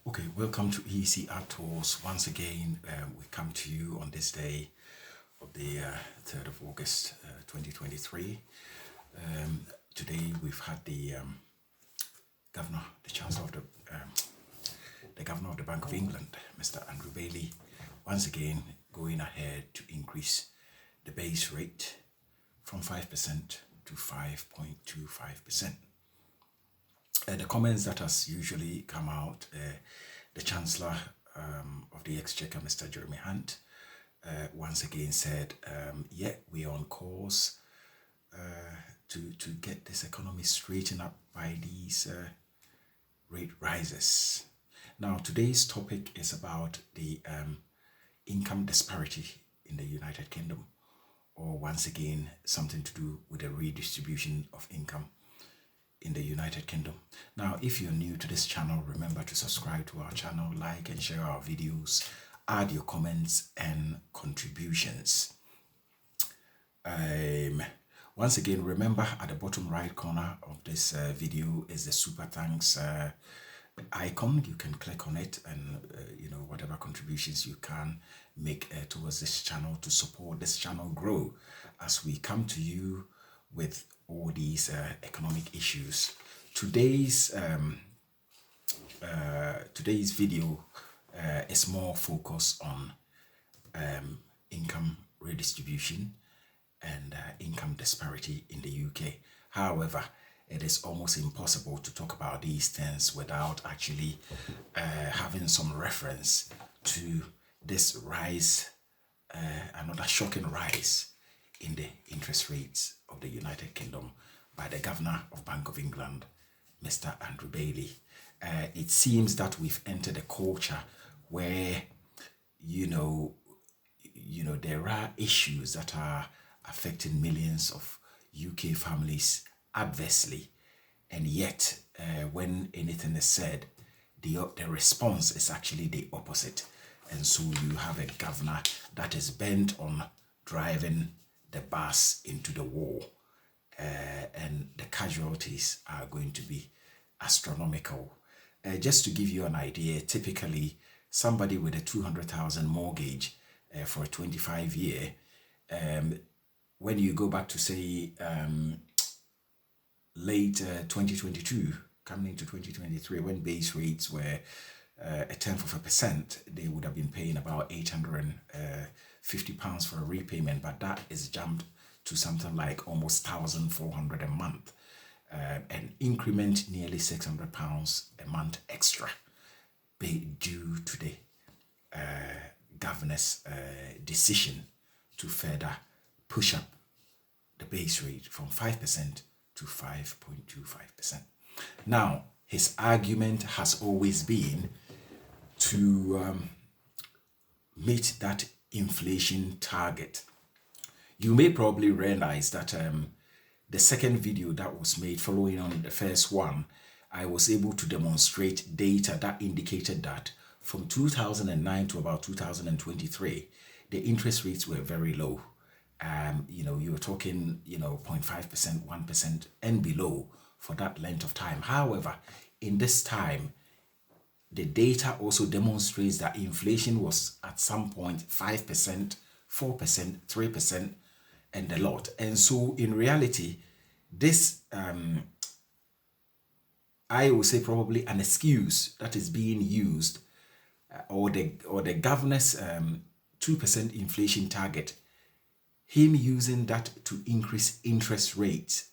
Okay, welcome to EC Art Tours. Once again, we come to you on this day of the 3rd of August 2023. Today we've had the governor, the chancellor of the governor of the Bank of England, Mr. Andrew Bailey, once again going ahead to increase the base rate from 5% to 5.25%. The comments that has usually come out, the Chancellor of the Exchequer, Mr. Jeremy Hunt, once again said, yeah, we're on course to get this economy straightened up by these rate rises. Now, today's topic is about the income disparity in the United Kingdom, or once again, something to do with the redistribution of income in the United Kingdom. Now, if you're new to this channel, remember to subscribe to our channel, like and share our videos, add your comments and contributions. Once again, remember at the bottom right corner of this video is the super thanks icon. You can click on it and whatever contributions you can make towards this channel to support this channel grow as we come to you with all these economic issues. Today's video is more focused on income redistribution and income disparity in the UK. However, it is almost impossible to talk about these things without actually having some reference to this rise, another shocking rise in the interest rates of the United Kingdom by the Governor of Bank of England, Mr. Andrew Bailey. It seems that we've entered a culture where, there are issues that are affecting millions of UK families adversely, and yet when anything is said, the response is actually the opposite. And so you have a governor that is bent on driving the bus into the wall, and the casualties are going to be astronomical. Just to give you an idea, typically somebody with a 200,000 mortgage for a 25-year, when you go back to say late 2022, coming into 2023, when base rates were a tenth of a percent, they would have been paying about £850 for a repayment, but that is jumped to something like almost 1,400 a month, an increment nearly £600 a month extra, due to the governor's decision to further push up the base rate from 5% to 5.25%. Now, his argument has always been to meet that inflation target. You may probably realize that the second video that was made following on the first one, I was able to demonstrate data that indicated that from 2009 to about 2023, the interest rates were very low. You were talking, 0.5%, 1% and below for that length of time. However, in this time, the data also demonstrates that inflation was at some point 5%, 4%, 3%, and a lot. And so in reality, this, I would say probably an excuse that is being used, or the governor's 2% inflation target, him using that to increase interest rates,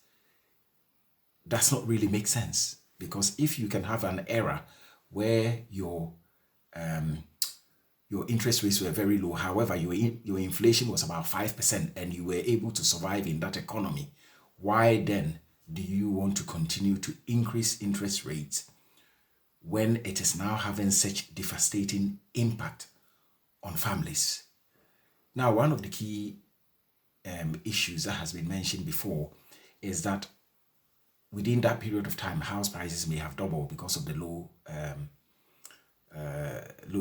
does not really make sense. Because if you can have an era where your interest rates were very low, however, your inflation was about 5% and you were able to survive in that economy, why then do you want to continue to increase interest rates when it is now having such devastating impact on families? Now, one of the key issues that has been mentioned before is that within that period of time, house prices may have doubled because of the low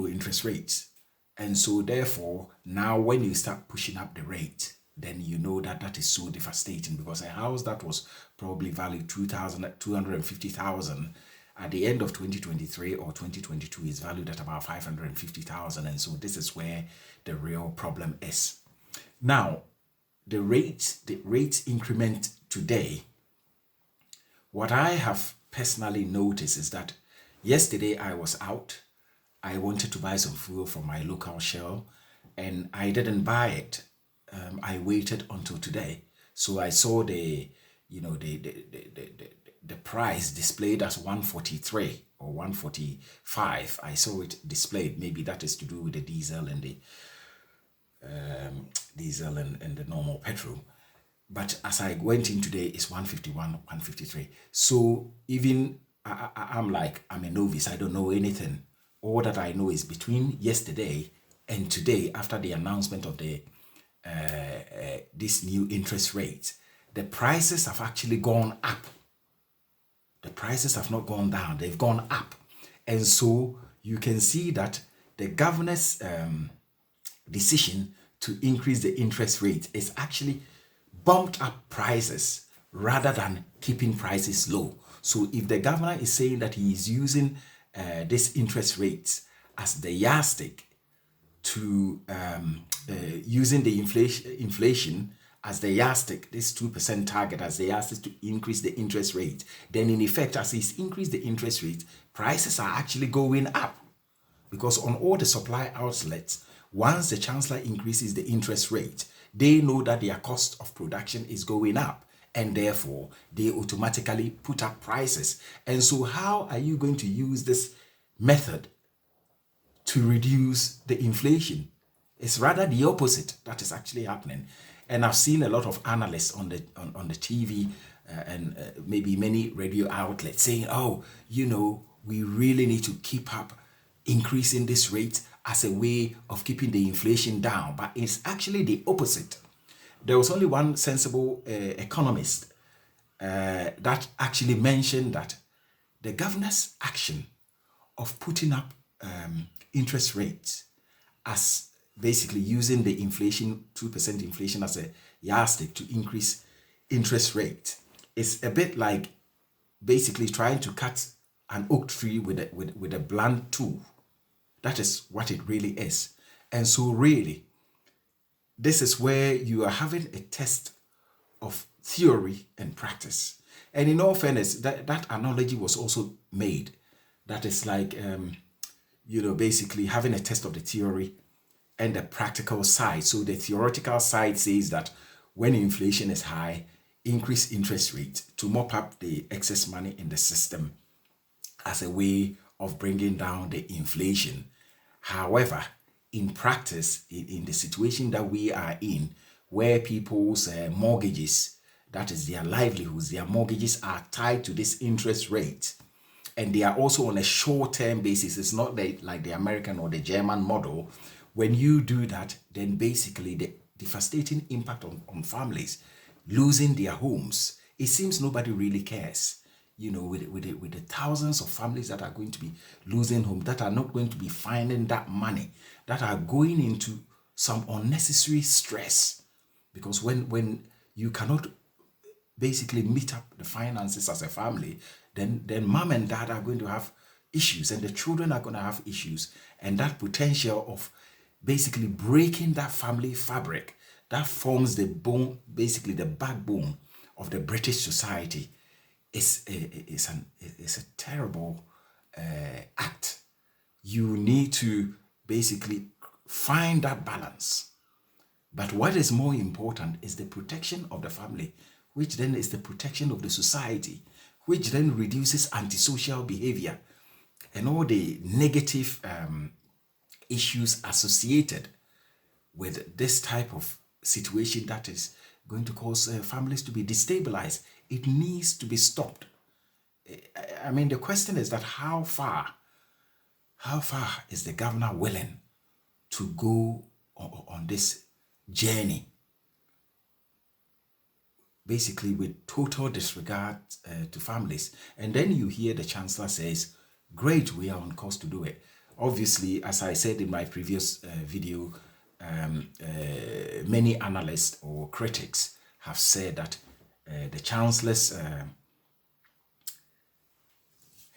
interest rates. And so therefore, now when you start pushing up the rate, then you know that that is so devastating, because a house that was probably valued 250,000 at the end of 2023 or 2022 is valued at about 550,000. And so this is where the real problem is. Now, the rate increment today, what I have personally noticed is that yesterday I was out. I wanted to buy some fuel from my local Shell and I didn't buy it. I waited until today. So I saw the price displayed as 143 or 145. I saw it displayed. Maybe that is to do with the diesel and the the normal petrol. But as I went in today, it's 151, 153. So even I'm a novice. I don't know anything. All that I know is between yesterday and today, after the announcement of the this new interest rate, the prices have actually gone up. The prices have not gone down, they've gone up. And so you can see that the governor's decision to increase the interest rate is actually bumped up prices rather than keeping prices low. So if the governor is saying that he is using this interest rate as the yardstick to using the inflation as the yardstick, this 2% target as the yardstick to increase the interest rate, then in effect, as he's increased the interest rate, prices are actually going up. Because on all the supply outlets, once the chancellor increases the interest rate, they know that their cost of production is going up, and therefore they automatically put up prices. And so how are you going to use this method to reduce the inflation? It's rather the opposite that is actually happening. And I've seen a lot of analysts on the TV and maybe many radio outlets saying, oh, we really need to keep up increasing this rate as a way of keeping the inflation down. But it's actually the opposite. There was only one sensible economist that actually mentioned that the governor's action of putting up interest rates as basically using the inflation, 2% inflation as a yardstick to increase interest rate is a bit like basically trying to cut an oak tree with a blunt tool. That is what it really is. And so really, this is where you are having a test of theory and practice. And in all fairness, that analogy was also made. That is like, basically having a test of the theory and the practical side. So the theoretical side says that when inflation is high, increase interest rates to mop up the excess money in the system as a way of bringing down the inflation. However, in practice, in the situation that we are in, where people's mortgages, that is their livelihoods, their mortgages are tied to this interest rate, and they are also on a short-term basis. It's not like the American or the German model. When you do that, then basically the devastating impact on families losing their homes, it seems nobody really cares. With the thousands of families that are going to be losing homes, that are not going to be finding that money, that are going into some unnecessary stress. Because when you cannot basically meet up the finances as a family, then mom and dad are going to have issues, and the children are going to have issues. And that potential of basically breaking that family fabric that forms the bone, basically the backbone of the British society, is a terrible act. You need to basically find that balance. But what is more important is the protection of the family, which then is the protection of the society, which then reduces antisocial behavior and all the negative issues associated with this type of situation that is going to cause families to be destabilized. It needs to be stopped. I mean, the question is that how far is the governor willing to go on this journey? Basically with total disregard to families. And then you hear the chancellor says, great, we are on course to do it. Obviously, as I said in my previous video, many analysts or critics have said that the chancellor's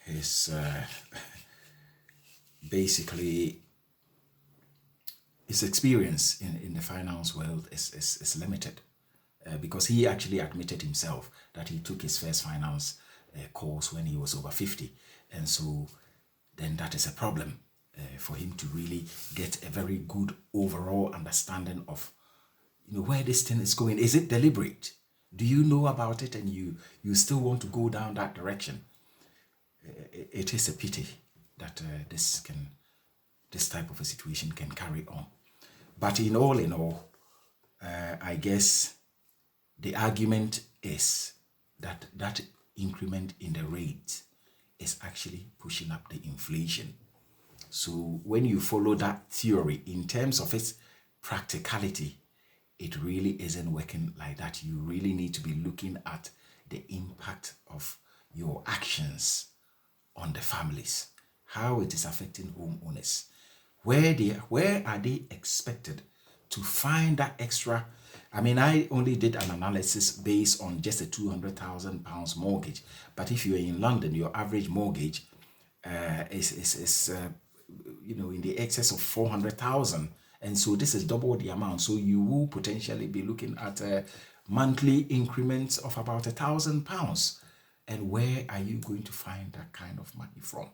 his basically his experience in the finance world is limited, because he actually admitted himself that he took his first finance course when he was over 50. And so then that is a problem for him to really get a very good overall understanding of where this thing is going. Is it deliberate? Do you know about it and you still want to go down that direction? It is a pity that this type of a situation can carry on. But in all, I guess the argument is that increment in the rate is actually pushing up the inflation. So when you follow that theory in terms of its practicality, it really isn't working like that. You really need to be looking at the impact of your actions on the families, how it is affecting homeowners. Where are they expected to find that extra? I mean, I only did an analysis based on just a £200,000 mortgage. But if you're in London, your average mortgage is in the excess of 400,000. And so this is double the amount. So you will potentially be looking at monthly increments of about £1,000. And where are you going to find that kind of money from?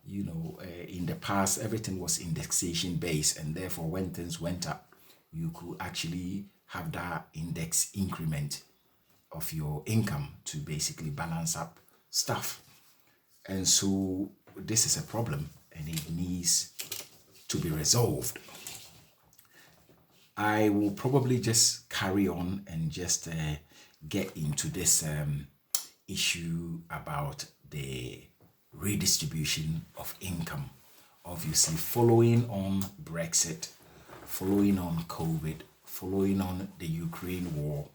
In the past, everything was indexation based, and therefore when things went up, you could actually have that index increment of your income to basically balance up stuff. And so this is a problem and it needs to be resolved. I will probably just carry on and just get into this issue about the redistribution of income. Obviously, following on Brexit, following on COVID, following on the Ukraine war,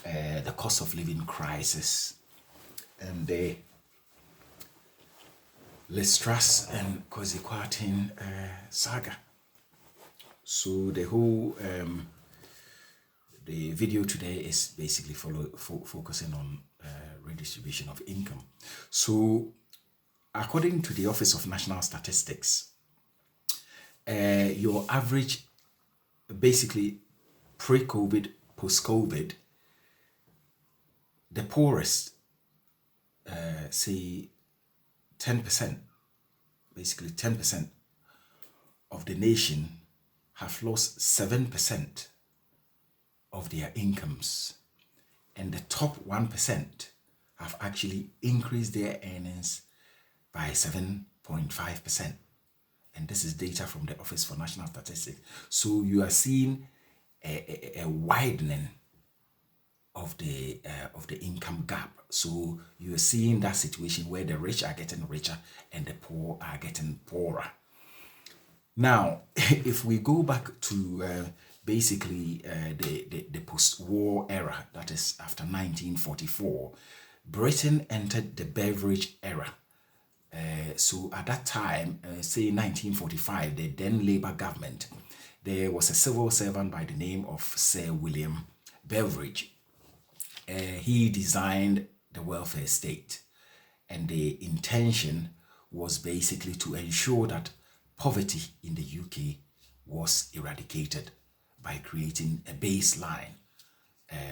the cost of living crisis, and the Liz Truss and Kwasi Kwarteng saga. So the whole the video today is basically focusing on redistribution of income. So according to the Office of National Statistics, your average, basically pre-COVID, post-COVID, the poorest, say 10%, basically 10% of the nation have lost 7% of their incomes. And the top 1% have actually increased their earnings by 7.5%. And this is data from the Office for National Statistics. So you are seeing a widening of the income gap. So you are seeing that situation where the rich are getting richer and the poor are getting poorer. Now, if we go back to basically the post-war era, that is after 1944, Britain entered the Beverage Era. So at that time, say 1945, the then Labour government, there was a civil servant by the name of Sir William Beveridge. He designed the welfare state, and the intention was basically to ensure that poverty in the UK was eradicated by creating a baseline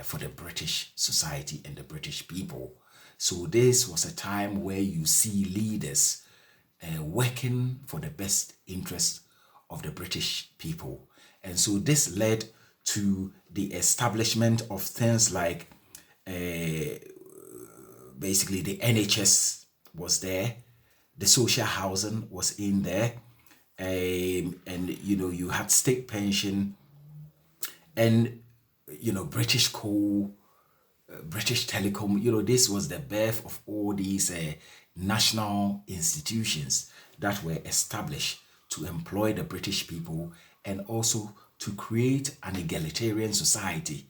for the British society and the British people. So this was a time where you see leaders working for the best interest of the British people. And so this led to the establishment of things like basically the NHS was there, the social housing was in there, and you had state pension, and British Coal, British Telecom. This was the birth of all these national institutions that were established to employ the British people and also to create an egalitarian society.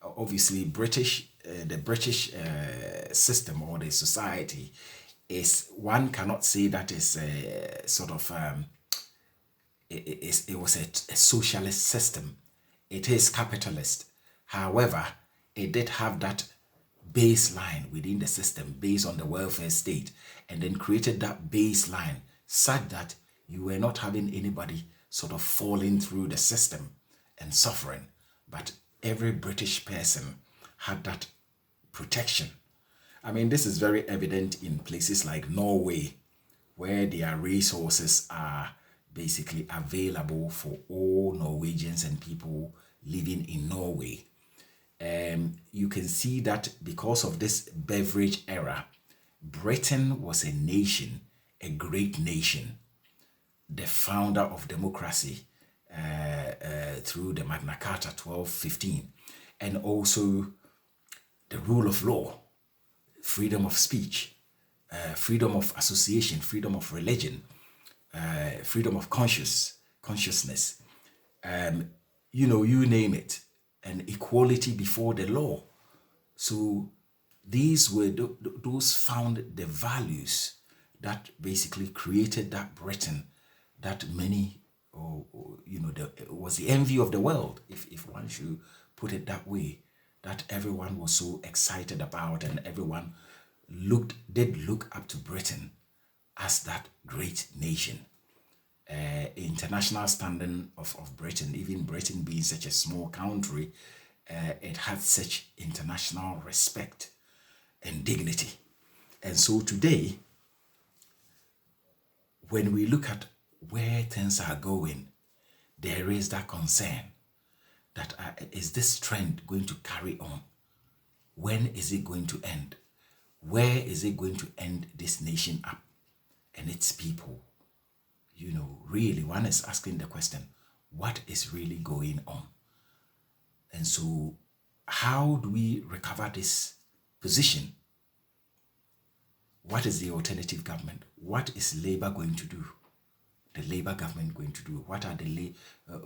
Obviously, the British system or the society is, one cannot say that is a sort of it was a socialist system. It is capitalist. However, it did have that baseline within the system based on the welfare state, and then created that baseline such that you were not having anybody sort of falling through the system and suffering, but every British person had that protection. I mean, this is very evident in places like Norway, where their resources are basically available for all Norwegians and people living in Norway. You can see that because of this beverage era, Britain was a nation, a great nation, the founder of democracy through the Magna Carta 1215, and also the rule of law, freedom of speech, freedom of association, freedom of religion, freedom of consciousness, you name it, and equality before the law. So these were those found the values that basically created that Britain that many, was the envy of the world, if one should put it that way, that everyone was so excited about, and everyone did look up to Britain as that great nation. International standing of Britain, even Britain being such a small country, it had such international respect and dignity. And so today, when we look at where things are going, there is that concern that is this trend going to carry on? When is it going to end? Where is it going to end this nation up and its people? Really, one is asking the question, what is really going on? And so, how do we recover this position? What is the alternative government? What is Labour going to do? The Labour government going to do? What are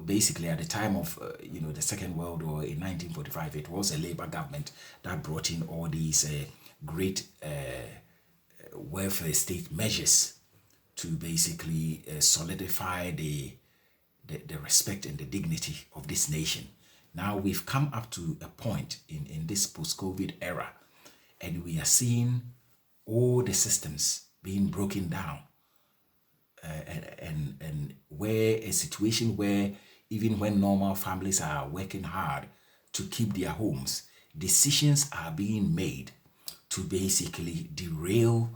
basically at the time of the Second World War in 1945, it was a Labour government that brought in all these great welfare state measures to basically solidify the respect and the dignity of this nation. Now we've come up to a point in this post-COVID era, and we are seeing all the systems being broken down, and where a situation where even when normal families are working hard to keep their homes, decisions are being made to basically derail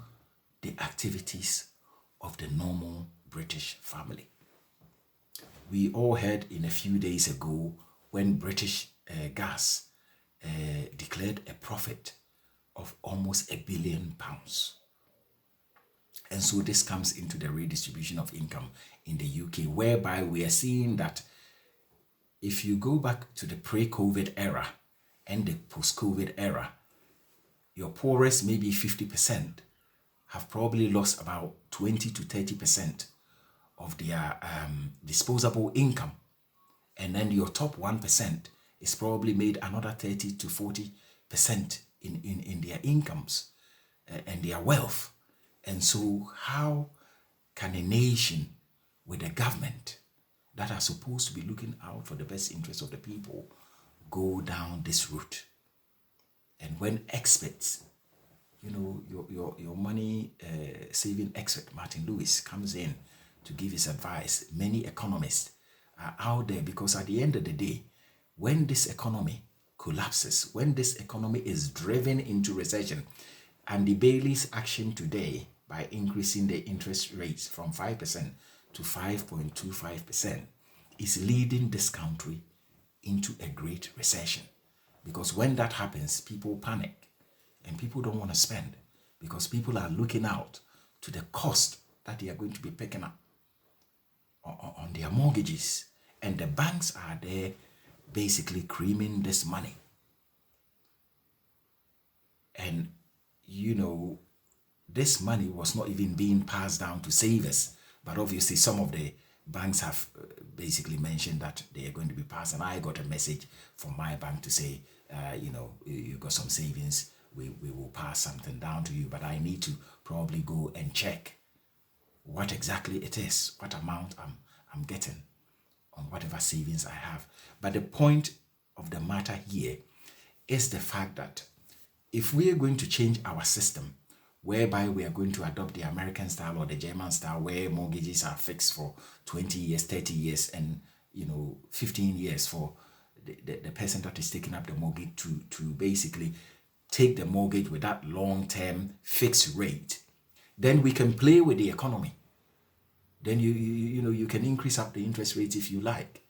the activities of the normal British family. We all heard in a few days ago when British Gas declared a profit of almost £1 billion. And so this comes into the redistribution of income in the UK, whereby we are seeing that if you go back to the pre-COVID era and the post-COVID era, your poorest, maybe 50%, have probably lost about 20 to 30% of their disposable income. And then your top 1% is probably made another 30 to 40% in their incomes and their wealth. And so how can a nation with a government that are supposed to be looking out for the best interests of the people go down this route? And when experts, your money saving expert Martin Lewis comes in to give his advice, many economists are out there, because at the end of the day, when this economy collapses, when this economy is driven into recession, and the Bailey's action today by increasing the interest rates from 5% to 5.25% is leading this country into a great recession. Because when that happens, people panic and people don't want to spend, because people are looking out to the cost that they are going to be picking up on their mortgages, and the banks are there basically creaming this money. And this money was not even being passed down to savers, but obviously some of the banks have basically mentioned that they are going to be passed. And I got a message from my bank to say, you got some savings, we will pass something down to you, but I need to probably go and check what exactly it is, what amount I'm getting on whatever savings I have. But the point of the matter here is the fact that if we are going to change our system, whereby we are going to adopt the American style or the German style, where mortgages are fixed for 20 years, 30 years, and 15 years for the person that is taking up the mortgage to basically take the mortgage with that long-term fixed rate, then we can play with the economy. Then you can increase up the interest rates if you like.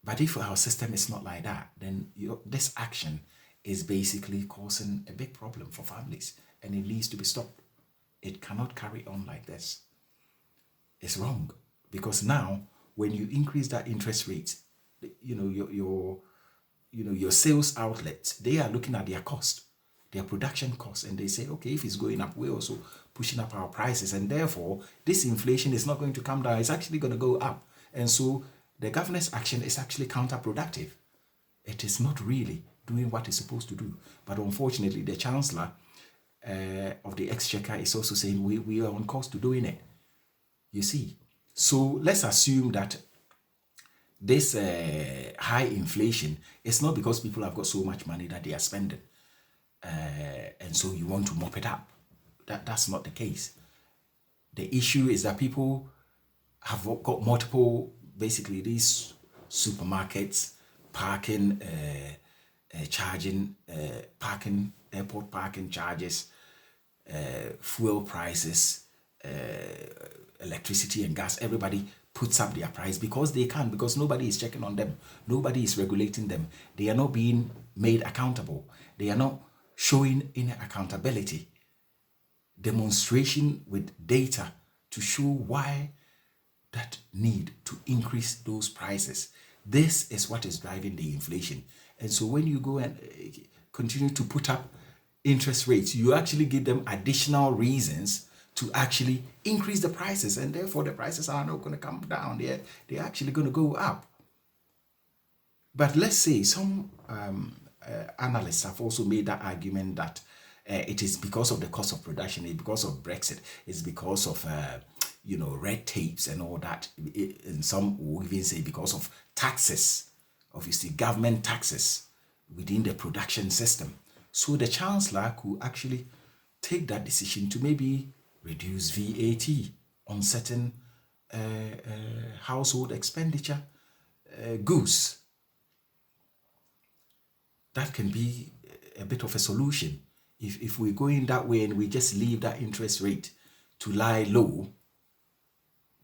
But if our system is not like that, then this action is basically causing a big problem for families, and it needs to be stopped. It cannot carry on like this. It's wrong, because now when you increase that interest rate, your sales outlets, they are looking at their cost, their production cost, and they say, okay, if it's going up, we're also pushing up our prices, and therefore this inflation is not going to come down, it's actually going to go up. And so the governor's action is actually counterproductive. It is not really doing what it's supposed to do. But unfortunately, the Chancellor of the Exchequer is also saying we are on course to doing it. You see? So let's assume that this high inflation is not because people have got so much money that they are spending. And so you want to mop it up. That's not the case. The issue is that people have got multiple, basically these supermarkets, parking, charging, parking, airport parking charges, fuel prices, electricity and gas. Everybody puts up their price because they can, because nobody is checking on them. Nobody is regulating them. They are not being made accountable. They are not showing any accountability, demonstration with data to show why that need to increase those prices. This is what is driving the inflation. And so when you go and continue to put up interest rates, you actually give them additional reasons to actually increase the prices, and therefore the prices are not going to come down. They're actually going to go up. But let's say some analysts have also made that argument that it is because of the cost of production, it's because of Brexit, it's because of red tapes and all that. And some will even say because of taxes, obviously government taxes within the production system. So the Chancellor could actually take that decision to maybe reduce VAT on certain household expenditure goods. That can be a bit of a solution. If we're going that way and we just leave that interest rate to lie low,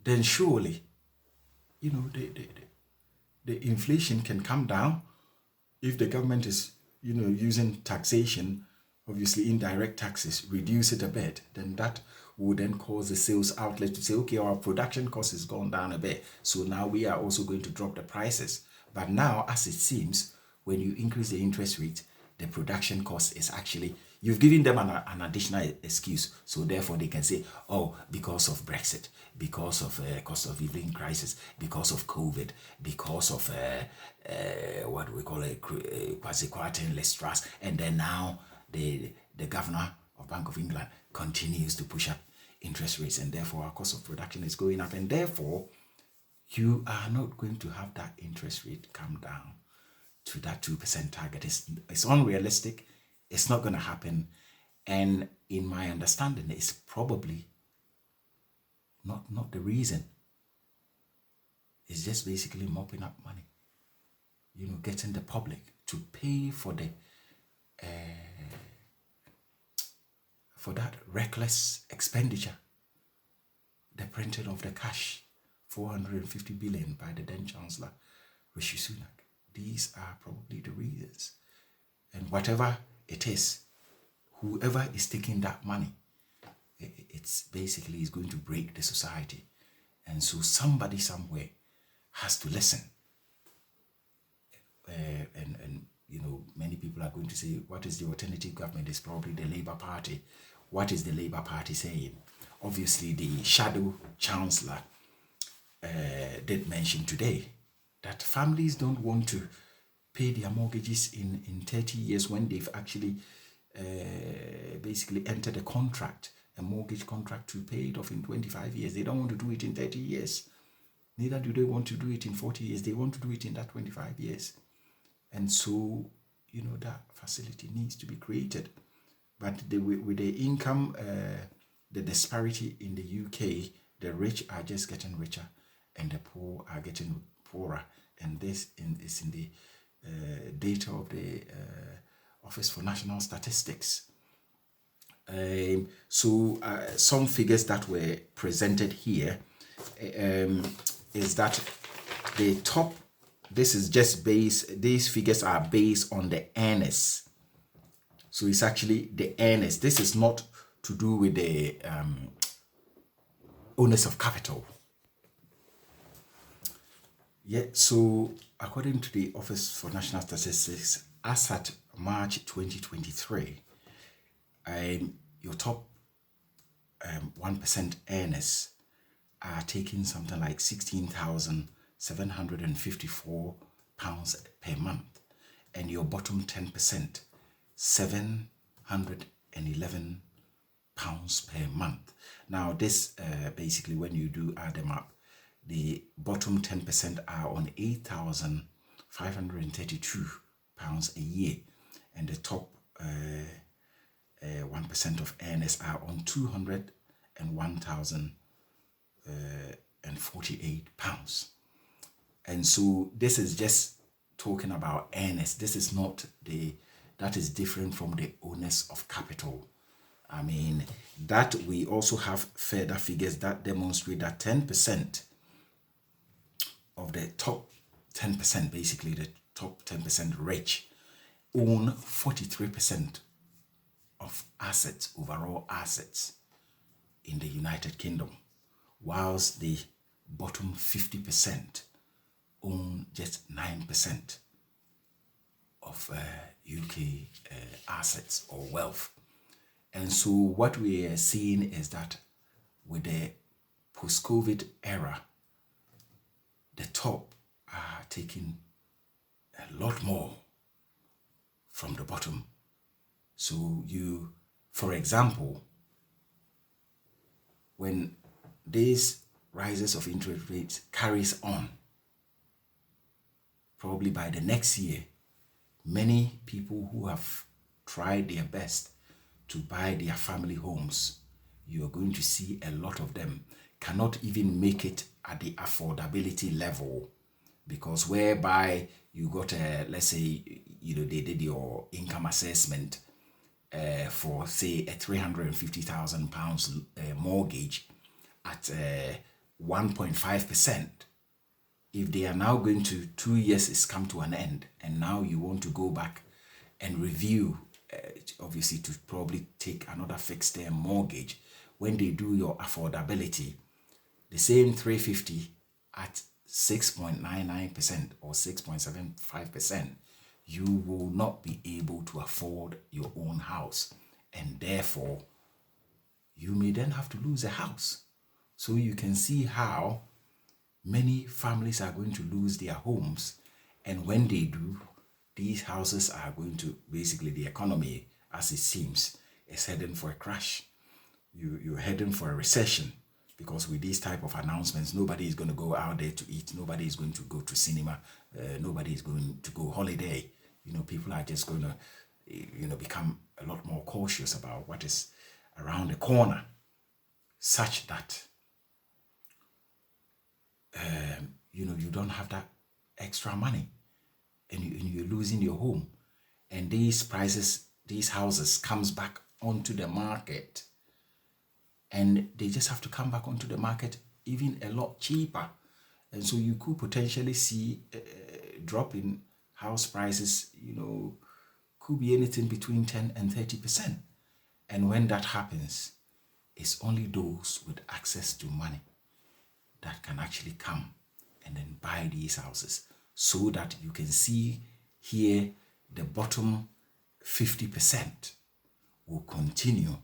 then surely, the inflation can come down. If the government is, using taxation, obviously indirect taxes, reduce it a bit, then that would then cause the sales outlet to say, okay, our production cost has gone down a bit, so now we are also going to drop the prices. But now, as it seems, when you increase the interest rate, the production cost is actually, you've given them an additional excuse. So therefore they can say, oh, because of Brexit, because of cost of living crisis, because of COVID, because of what we call a quasi-quarantine trust. And then now the governor of Bank of England continues to push up interest rates, and therefore our cost of production is going up, and therefore you are not going to have that interest rate come down to that 2% target. It's unrealistic. It's not going to happen. And in my understanding, it's probably not the reason. It's just basically mopping up money, getting the public to pay for the for that reckless expenditure, the printing of the cash, 450 billion by the then Chancellor Rishi Sunak. These are probably the reasons. And whatever it is, whoever is taking that money, it's basically is going to break the society. And so somebody somewhere has to listen. And many people are going to say, what is the alternative government? It's probably the Labour Party. What is the Labour Party saying? Obviously, the shadow chancellor did mention today that families don't want to pay their mortgages in 30 years when they've actually basically entered a mortgage contract to pay it off in 25 years. They don't want to do it in 30 years. Neither do they want to do it in 40 years. They want to do it in that 25 years. And so, that facility needs to be created. But with the income, the disparity in the UK, the rich are just getting richer and the poor are getting poorer. And this is in the data of the Office for National Statistics. So some figures that were presented here is that the top, this is just these figures are based on the earners. So it's actually the earners. This is not to do with the owners of capital. Yeah, so according to the Office for National Statistics, as at March 2023, your top 1% earners are taking something like £16,754 per month, and your bottom 10%, £711 per month. Now this basically, when you do add them up, the bottom 10% are on £8,532 a year, and the top 1% of earners are on £201,048. And so this is just talking about earners. This is not that is different from the owners of capital. I mean, that we also have further figures that demonstrate that 10% of the top 10%, basically the top 10% rich, own 43% of assets, overall assets in the United Kingdom, whilst the bottom 50% own just 9% of UK assets or wealth. And so what we are seeing is that with the post-COVID era, the top are taking a lot more from the bottom. So you, for example, when these rises of interest rates carries on, probably by the next year, many people who have tried their best to buy their family homes, you are going to see a lot of them cannot even make it at the affordability level, because whereby you got let's say, they did your income assessment for say a £350,000 mortgage at 1.5%. If they are now going to 2 years is come to an end, and now you want to go back and review, obviously to probably take another fixed term mortgage, when they do your affordability, the same 350 at 6.99% or 6.75%, you will not be able to afford your own house, and therefore you may then have to lose a house. So you can see how many families are going to lose their homes, and when they do, these houses are going to, basically the economy, as it seems, is heading for a crash. You're heading for a recession, because with these type of announcements, nobody is going to go out there to eat, nobody is going to go to cinema, nobody is going to go holiday. People are just going to, become a lot more cautious about what is around the corner, such that you don't have that extra money, and you're losing your home, and these houses comes back onto the market, and they just have to come back onto the market even a lot cheaper. And so you could potentially see a drop in house prices, could be anything between 10 and 30%. And when that happens, it's only those with access to money that can actually come and then buy these houses. So that you can see here, the bottom 50% will continue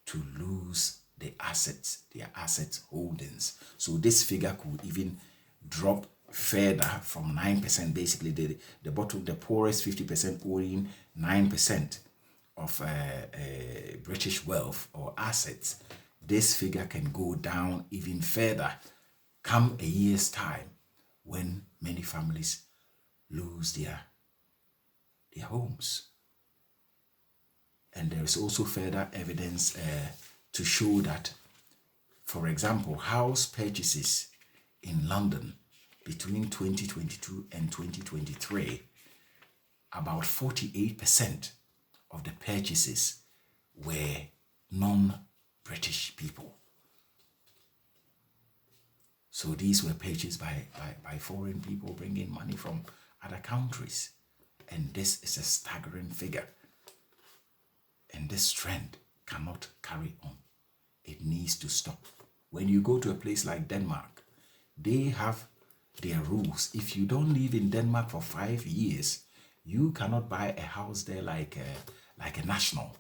to lose their assets holdings. So this figure could even drop further from 9%. Basically, the poorest 50% owning 9% of British wealth or assets. This figure can go down even further come a year's time, when many families lose their their homes. And there is also further evidence to show that, for example, house purchases in London between 2022 and 2023, about 48% of the purchases were non-British people. So these were purchased by foreign people bringing money from other countries. And this is a staggering figure. And this trend cannot carry on. It needs to stop. When you go to a place like Denmark, they have their rules. If you don't live in Denmark for 5 years, you cannot buy a house there like a national.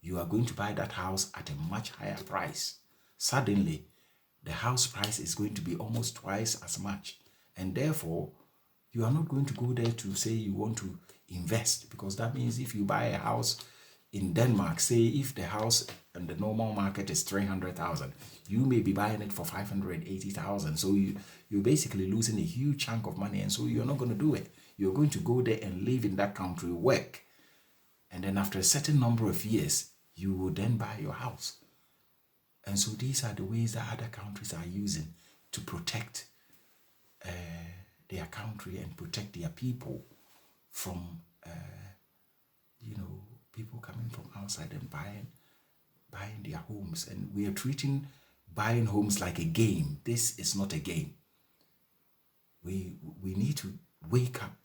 You are going to buy that house at a much higher price. Suddenly, the house price is going to be almost twice as much. And therefore, you are not going to go there to say you want to invest, because that means if you buy a house in Denmark, say if the house in the normal market is 300,000, you may be buying it for 580,000. So you're basically losing a huge chunk of money, and so you're not going to do it. You're going to go there and live in that country, work, and then after a certain number of years, you will then buy your house. And so these are the ways that other countries are using to protect their country and protect their people from, people coming from outside and buying their homes. And we are treating buying homes like a game. This is not a game. We need to wake up.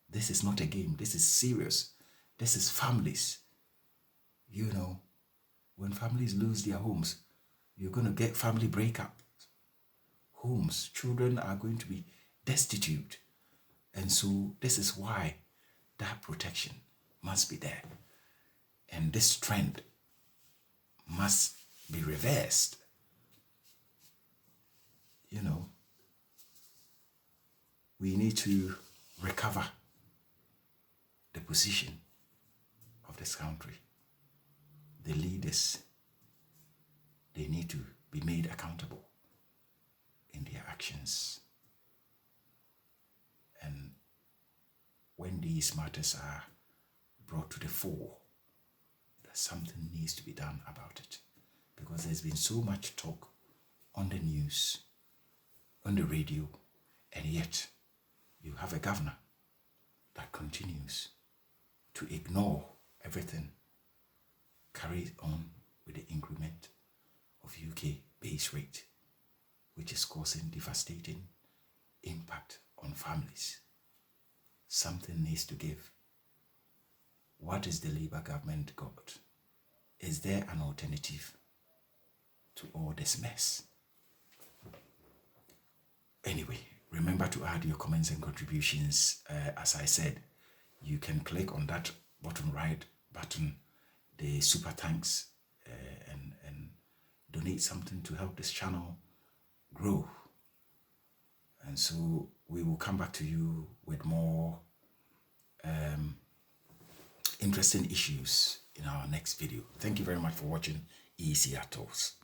This is not a game. This is serious. This is families. When families lose their homes, you're going to get family breakup. Homes, children are going to be destitute. And so this is why that protection must be there. And this trend must be reversed. We need to recover the position of this country. The leaders, they need to be made accountable in their actions. And when these matters are brought to the fore, that something needs to be done about it. Because there's been so much talk on the news, on the radio, and yet you have a governor that continues to ignore everything carried on with the increment of UK base rate, which is causing devastating impact on families. Something needs to give. What is the Labour government got? Is there an alternative to all this mess? Anyway, remember to add your comments and contributions. As I said, you can click on that bottom right button, the super thanks, and donate something to help this channel grow. And so we will come back to you with more interesting issues in our next video. Thank you very much for watching ECR Talks.